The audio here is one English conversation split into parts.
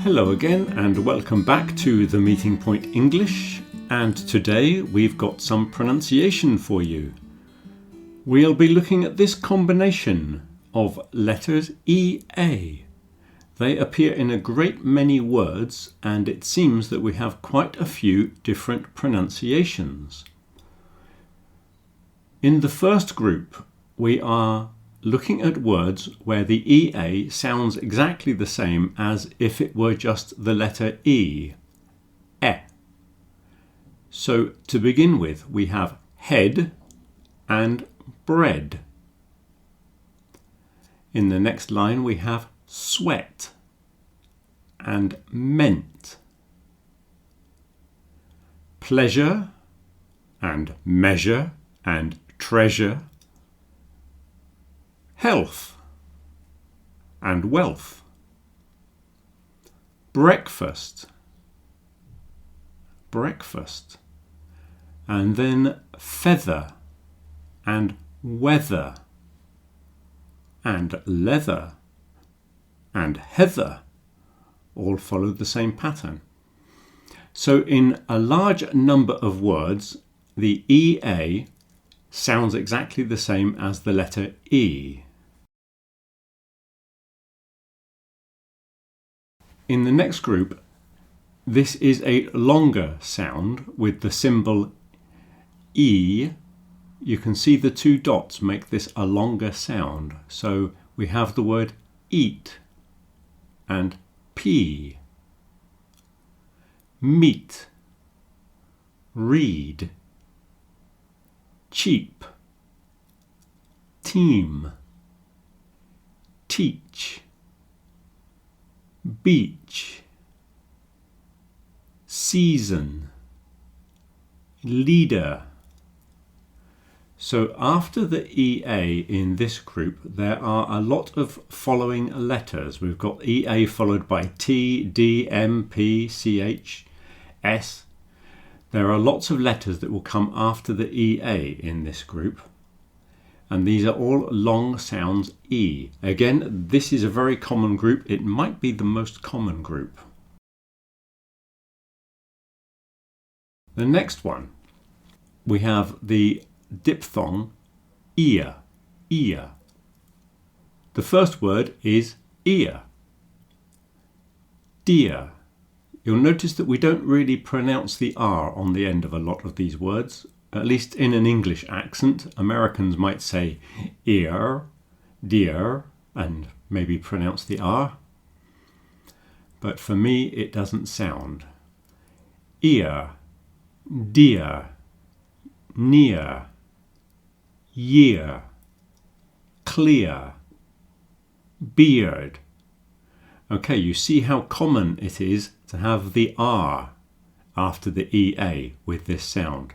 Hello again and welcome back to the Meeting Point English, and today we've got some pronunciation for you. We'll be looking at this combination of letters EA. They appear in a great many words and it seems that we have quite a few different pronunciations. In the first group we are looking at words where the EA sounds exactly the same as if it were just the letter E. So to begin with, we have head and bread. In the next line we have sweat and meant. Pleasure and measure and treasure. Health and wealth. Breakfast, and then feather and weather and leather and heather all follow the same pattern. So in a large number of words, the EA sounds exactly the same as the letter E. In the next group, this is a longer sound with the symbol E. You can see the two dots make this a longer sound. So we have the word eat and pea, meet, read, cheap, team, teach, beach, season, leader. So after the EA in this group, there are a lot of following letters. We've got EA followed by T, D, M, P, CH, S. There are lots of letters that will come after the EA in this group. And these are all long sounds E. Again, this is a very common group. It might be the most common group. The next one, we have the diphthong ear. The first word is ear. Dear. You'll notice that we don't really pronounce the R on the end of a lot of these words, at least in an English accent. Americans might say ear, dear, and maybe pronounce the R. But for me, it doesn't sound. Ear, dear, near, year, clear, beard. Okay, you see how common it is to have the R after the EA with this sound.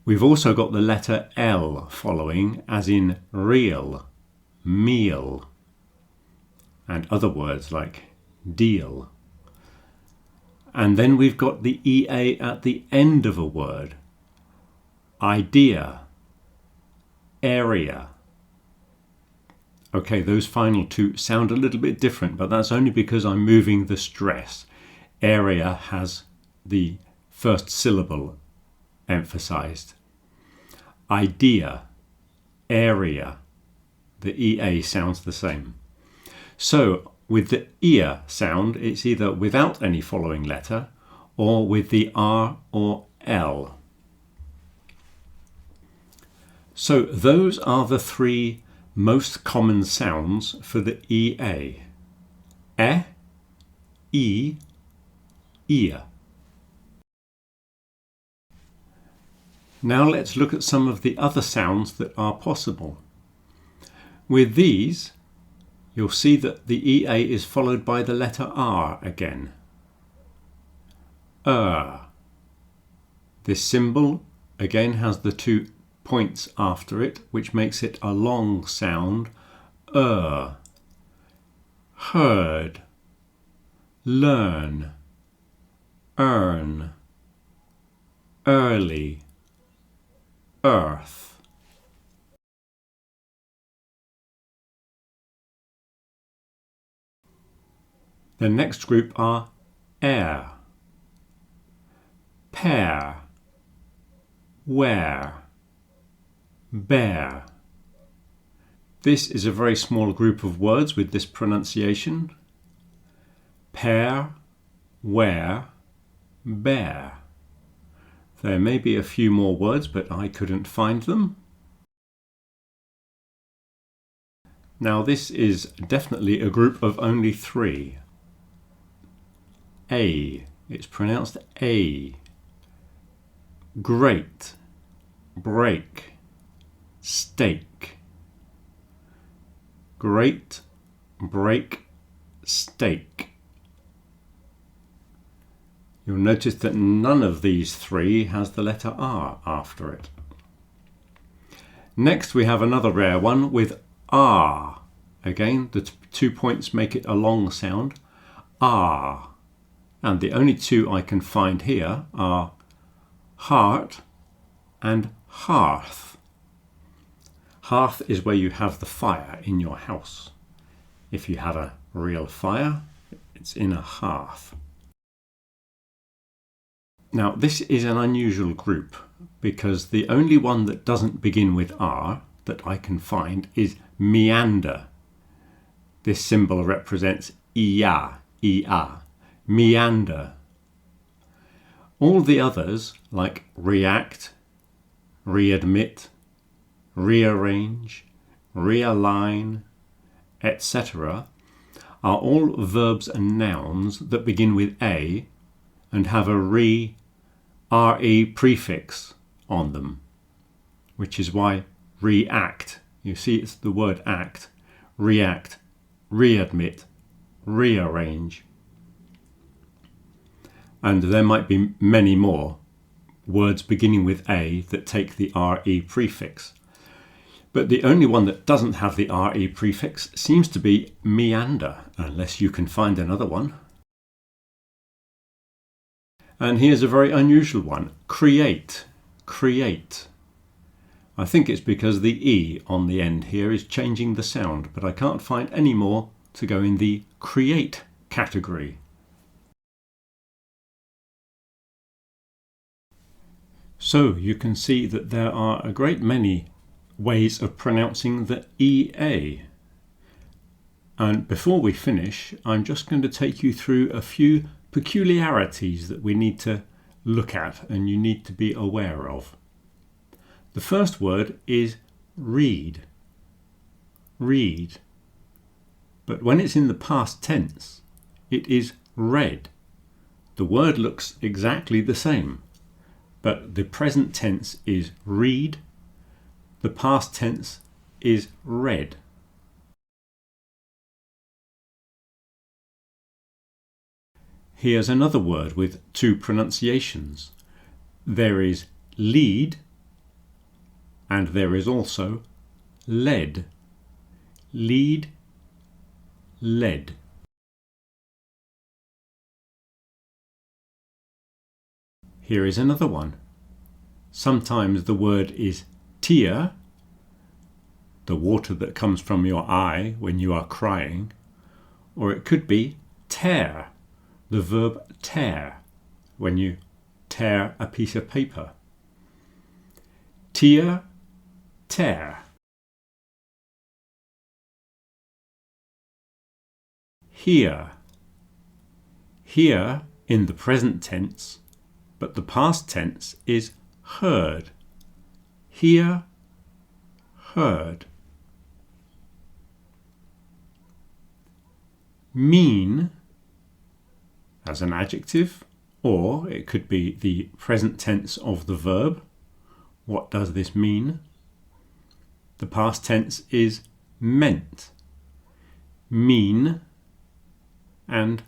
We've also got the letter L following, as in real, meal, and other words like deal. And then we've got the EA at the end of a word. Idea, area. Okay, those final two sound a little bit different, but that's only because I'm moving the stress. Area has the first syllable emphasized. Idea, area, the EA sounds the same. So with the ear sound, it's either without any following letter or with the R or L. So those are the three most common sounds for the EA. E, ear. Now let's look at some of the other sounds that are possible. With these, you'll see that the EA is followed by the letter R again. This symbol again has the two points after it, which makes it a long sound. Heard, learn, earn, early, earth. The next group are air, pear, where, bear. This is a very small group of words with this pronunciation. Pear, where, bear. There may be a few more words, but I couldn't find them. Now this is definitely a group of only three. A, it's pronounced A. Great, break, steak. Great, break, steak. You'll notice that none of these three has the letter R after it. Next we have another rare one with R. Again, the 2 points make it a long sound. R. And the only two I can find here are heart and hearth. Hearth is where you have the fire in your house. If you have a real fire, it's in a hearth. Now this is an unusual group because the only one that doesn't begin with R that I can find is meander. This symbol represents ia, meander. All the others, like react, readmit, rearrange, realign, etc., are all verbs and nouns that begin with A and have a re prefix on them, which is why react, you see it's the word act, react, readmit, rearrange. And there might be many more words beginning with A that take the re prefix. But the only one that doesn't have the re prefix seems to be meander, unless you can find another one. And here's a very unusual one, create, create. I think it's because the E on the end here is changing the sound, but I can't find any more to go in the create category. So you can see that there are a great many ways of pronouncing the EA. And before we finish, I'm just going to take you through a few peculiarities that we need to look at and you need to be aware of. The first word is read. Read. But when it's in the past tense, it is read. The word looks exactly the same, but the present tense is read, the past tense is read. Here's another word with two pronunciations. There is lead and there is also led. Lead, led. Here is another one. Sometimes the word is tear, the water that comes from your eye when you are crying, or it could be tear, the verb tear, when you tear a piece of paper. Tear, tear. Hear. Hear in the present tense, but the past tense is heard. Hear, heard. Mean as an adjective, or it could be the present tense of the verb. What does this mean? The past tense is meant. Mean and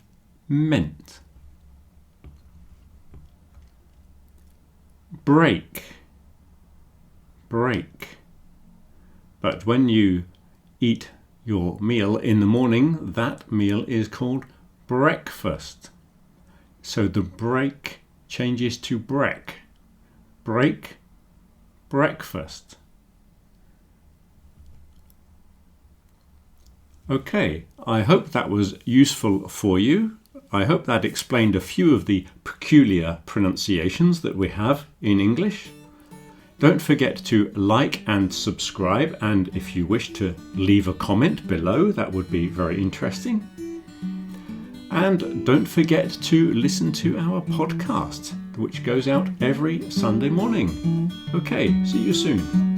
meant. Break. Break. But when you eat your meal in the morning, that meal is called breakfast. So the break changes to break. Break, breakfast. Okay, I hope that was useful for you. I hope that explained a few of the peculiar pronunciations that we have in English. Don't forget to like and subscribe, and if you wish to leave a comment below, that would be very interesting. And don't forget to listen to our podcast, which goes out every Sunday morning. Okay, see you soon.